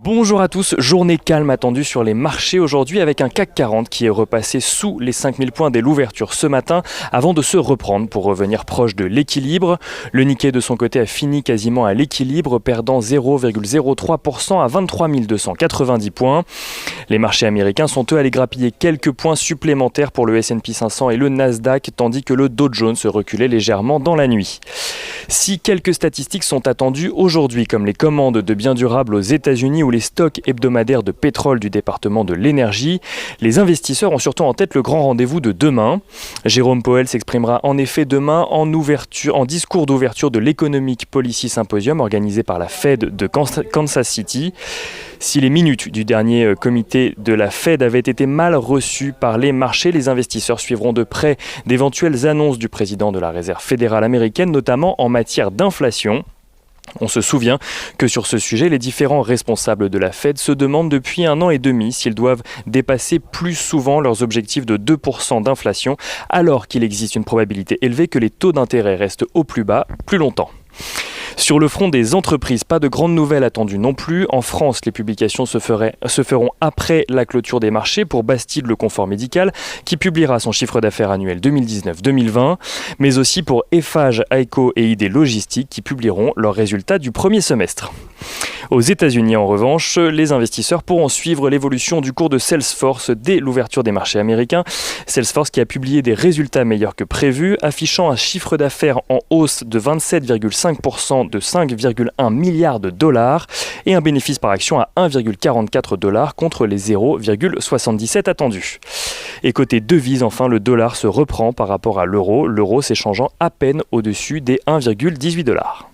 Bonjour à tous, journée calme attendue sur les marchés aujourd'hui avec un CAC 40 qui est repassé sous les 5000 points dès l'ouverture ce matin avant de se reprendre pour revenir proche de l'équilibre. Le Nikkei de son côté a fini quasiment à l'équilibre, perdant 0,03% à 23 290 points. Les marchés américains sont eux allés grappiller quelques points supplémentaires pour le S&P 500 et le Nasdaq, tandis que le Dow Jones se reculait légèrement dans la nuit. Si quelques statistiques sont attendues aujourd'hui, comme les commandes de biens durables aux États-Unis ou les stocks hebdomadaires de pétrole du département de l'énergie, les investisseurs ont surtout en tête le grand rendez-vous de demain. Jérôme Powell s'exprimera en effet demain en discours d'ouverture de l'Economic Policy Symposium organisé par la Fed de Kansas City. Si les minutes du dernier comité de la Fed avaient été mal reçues par les marchés, les investisseurs suivront de près d'éventuelles annonces du président de la Réserve fédérale américaine, notamment en matière d'inflation. On se souvient que sur ce sujet, les différents responsables de la Fed se demandent depuis 1 an et demi s'ils doivent dépasser plus souvent leurs objectifs de 2% d'inflation, alors qu'il existe une probabilité élevée que les taux d'intérêt restent au plus bas plus longtemps. Sur le front des entreprises, pas de grandes nouvelles attendues non plus. En France, les publications se feront après la clôture des marchés pour Bastide Le Confort Médical, qui publiera son chiffre d'affaires annuel 2019-2020, mais aussi pour Eiffage, Aeco et ID Logistique, qui publieront leurs résultats du premier semestre. Aux États-Unis, en revanche, les investisseurs pourront suivre l'évolution du cours de Salesforce dès l'ouverture des marchés américains. Salesforce qui a publié des résultats meilleurs que prévus, affichant un chiffre d'affaires en hausse de 27,5% de 5,1 milliards de dollars et un bénéfice par action à 1,44 dollars contre les 0,77 attendus. Et côté devises, enfin, le dollar se reprend par rapport à l'euro s'échangeant à peine au-dessus des 1,18 dollars.